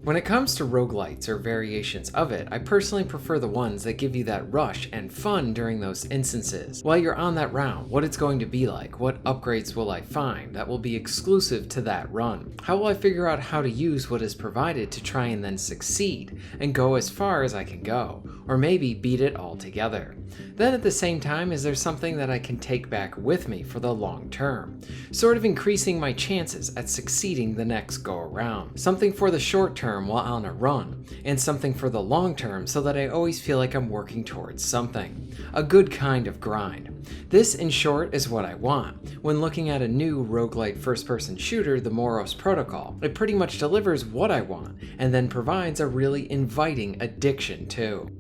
When it comes to roguelites or variations of it, I personally prefer the ones that give you that rush and fun during those instances. While you're on that round, what it's going to be like, what upgrades will I find that will be exclusive to that run? How will I figure out how to use what is provided to try and then succeed and go as far as I can go, or maybe beat it altogether? Then at the same time, is there something that I can take back with me for the long term, sort of increasing my chances at succeeding the next go around? Something for the short term while on a run, and something for the long term so that I always feel like I'm working towards something. A good kind of grind. This, in short, is what I want when looking at a new roguelite first-person shooter, the Moros protocol. It pretty much delivers what I want, and then provides a really inviting addiction too.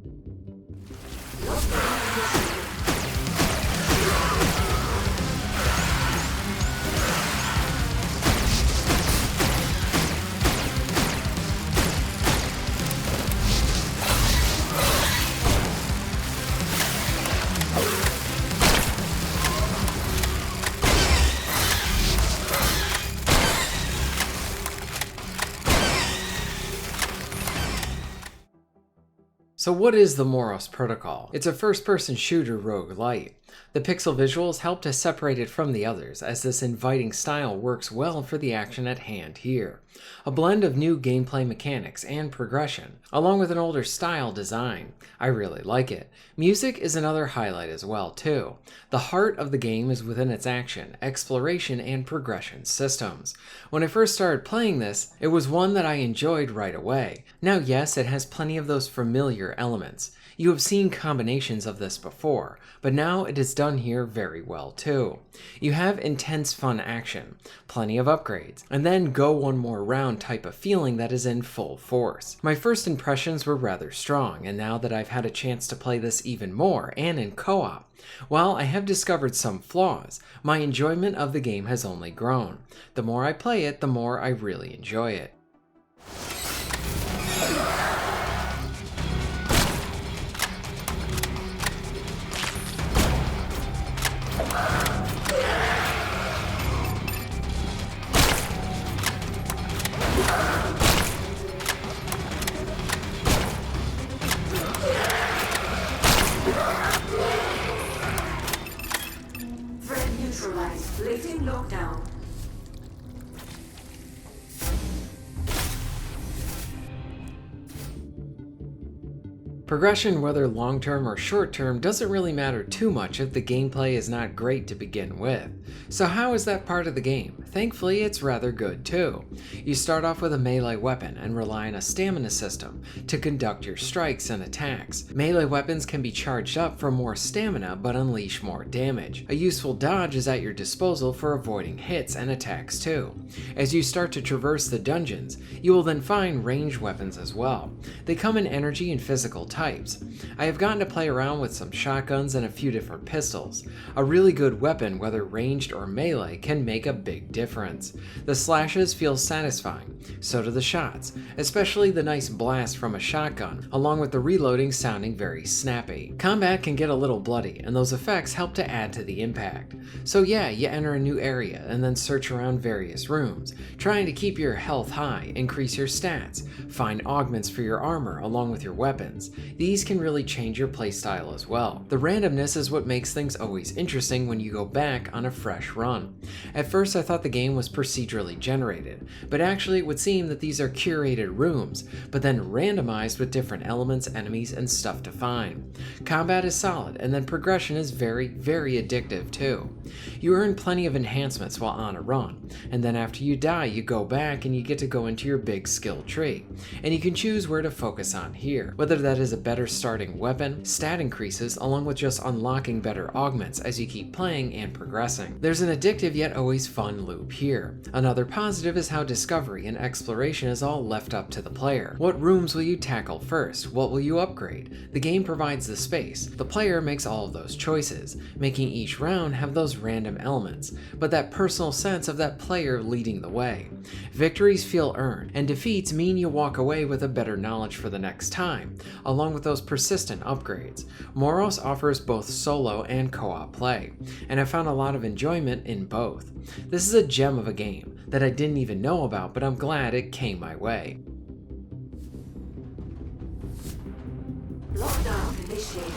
So what is the Moros protocol? It's a first-person shooter roguelite. The pixel visuals help to separate it from the others, as this inviting style works well for the action at hand here. A blend of new gameplay mechanics and progression, along with an older style design. I really like it. Music is another highlight as well too. The heart of the game is within its action, exploration, and progression systems. When I first started playing this, it was one that I enjoyed right away. Now yes, it has plenty of those familiar elements. You have seen combinations of this before, but now it is done here very well too. You have intense fun action, plenty of upgrades, and then go one more round type of feeling that is in full force. My first impressions were rather strong, and now that I've had a chance to play this even more and in co-op, while I have discovered some flaws, my enjoyment of the game has only grown. The more I play it, the more I really enjoy it. Lifting lockdown. Progression, whether long-term or short-term, doesn't really matter too much if the gameplay is not great to begin with. So how is that part of the game? Thankfully, it's rather good too. You start off with a melee weapon and rely on a stamina system to conduct your strikes and attacks. Melee weapons can be charged up for more stamina but unleash more damage. A useful dodge is at your disposal for avoiding hits and attacks too. As you start to traverse the dungeons, you will then find ranged weapons as well. They come in energy and physical types. I have gotten to play around with some shotguns and a few different pistols. A really good weapon, whether ranged or melee, can make a big difference. The slashes feel satisfying, so do the shots, especially the nice blast from a shotgun, along with the reloading sounding very snappy. Combat can get a little bloody, and those effects help to add to the impact. So yeah, you enter a new area and then search around various rooms, trying to keep your health high, increase your stats, find augments for your armor along with your weapons. These can really change your playstyle as well. The randomness is what makes things always interesting when you go back on a fresh run. At first I thought the game was procedurally generated, but actually it would seem that these are curated rooms, but then randomized with different elements, enemies, and stuff to find. Combat is solid, and then progression is very addictive too. You earn plenty of enhancements while on a run, and then after you die you go back and you get to go into your big skill tree, and you can choose where to focus on here, whether that is a better starting weapon, stat increases, along with just unlocking better augments as you keep playing and progressing. There's an addictive yet always fun loop here. Another positive is how discovery and exploration is all left up to the player. What rooms will you tackle first? What will you upgrade? The game provides the space. The player makes all of those choices, making each round have those random elements, but that personal sense of that player leading the way. Victories feel earned, and defeats mean you walk away with a better knowledge for the next time, along with those persistent upgrades. Moros offers both solo and co-op play, and I found a lot of enjoyment in both. This is a gem of a game that I didn't even know about, but I'm glad it came my way. Lockdown initiated.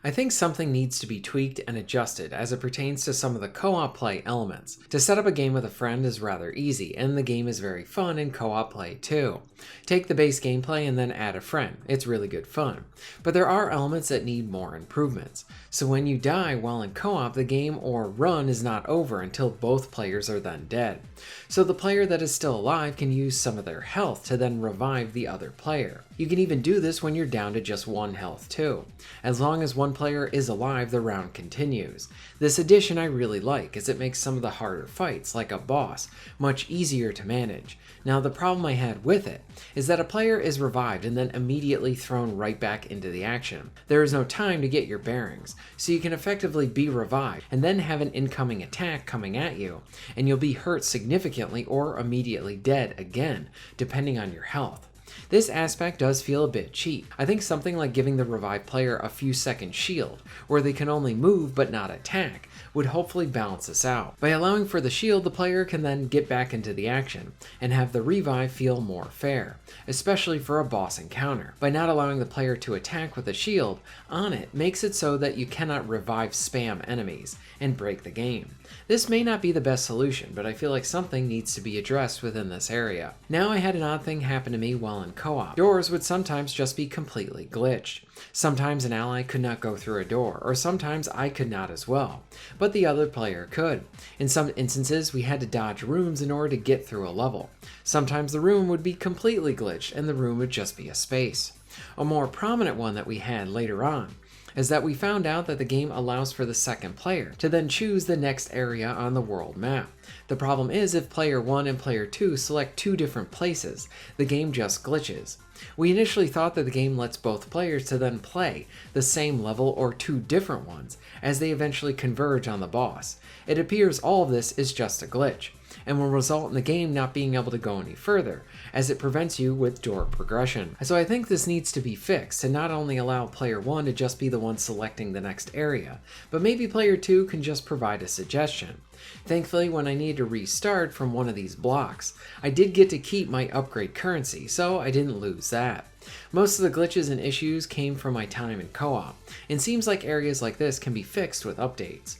I think something needs to be tweaked and adjusted as it pertains to some of the co-op play elements. To set up a game with a friend is rather easy, and the game is very fun in co-op play too. Take the base gameplay and then add a friend. It's really good fun. But there are elements that need more improvements. So when you die while in co-op, the game or run is not over until both players are then dead. So the player that is still alive can use some of their health to then revive the other player. You can even do this when you're down to just 1 health too. As long as one player is alive, the round continues. This addition I really like, as it makes some of the harder fights, like a boss, much easier to manage. Now the problem I had with it is that a player is revived and then immediately thrown right back into the action. There is no time to get your bearings, so you can effectively be revived and then have an incoming attack coming at you, and you'll be hurt significantly or immediately dead again, depending on your health. This aspect does feel a bit cheap. I think something like giving the revived player a few seconds shield, where they can only move but not attack, would hopefully balance this out. By allowing for the shield, the player can then get back into the action, and have the revive feel more fair, especially for a boss encounter. By not allowing the player to attack with a shield on it makes it so that you cannot revive spam enemies, and break the game. This may not be the best solution, but I feel like something needs to be addressed within this area. Now I had an odd thing happen to me while in co-op. Doors would sometimes just be completely glitched. Sometimes an ally could not go through a door, or sometimes I could not as well, but the other player could. In some instances, we had to dodge rooms in order to get through a level. Sometimes the room would be completely glitched and the room would just be a space. A more prominent one that we had later on is that we found out that the game allows for the second player to then choose the next area on the world map. The problem is if player 1 and player 2 select 2 different places, the game just glitches. We initially thought that the game lets both players to then play the same level or 2 different ones as they eventually converge on the boss. It appears all of this is just a glitch, and will result in the game not being able to go any further, as it prevents you with door progression. So I think this needs to be fixed to not only allow player 1 to just be the one selecting the next area, but maybe player 2 can just provide a suggestion. Thankfully, when I needed to restart from one of these blocks, I did get to keep my upgrade currency, so I didn't lose that. Most of the glitches and issues came from my time in co-op, and seems like areas like this can be fixed with updates.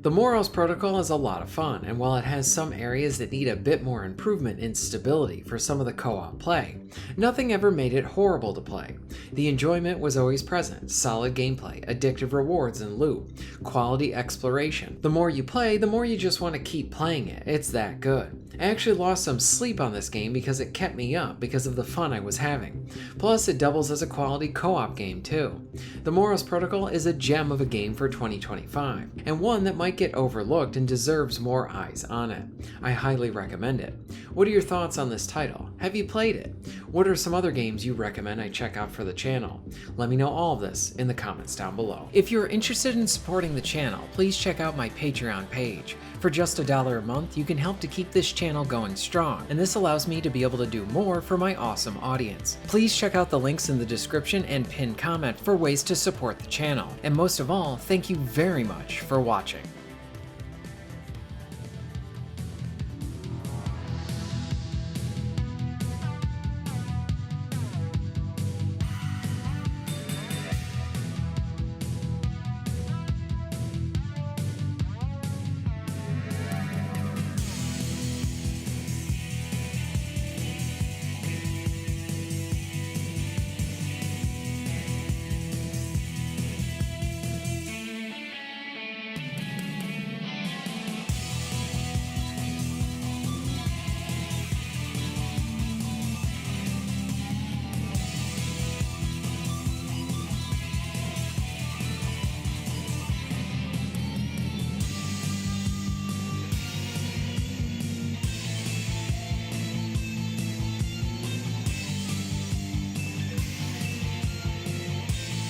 The Moros protocol is a lot of fun, and while it has some areas that need a bit more improvement in stability for some of the co-op play, nothing ever made it horrible to play. The enjoyment was always present, solid gameplay, addictive rewards and loot, quality exploration. The more you play, the more you just want to keep playing it. It's that good. I actually lost some sleep on this game because it kept me up because of the fun I was having. Plus, it doubles as a quality co-op game too. The Moros Protocol is a gem of a game for 2025, and one that might get overlooked and deserves more eyes on it. I highly recommend it. What are your thoughts on this title? Have you played it? What are some other games you recommend I check out for the channel? Let me know all of this in the comments down below. If you're interested in supporting the channel, please check out my Patreon page. For just $1 a month, you can help to keep this channel going strong, and this allows me to be able to do more for my awesome audience. Please check out the links in the description and pinned comment for ways to support the channel. And most of all, thank you very much for watching.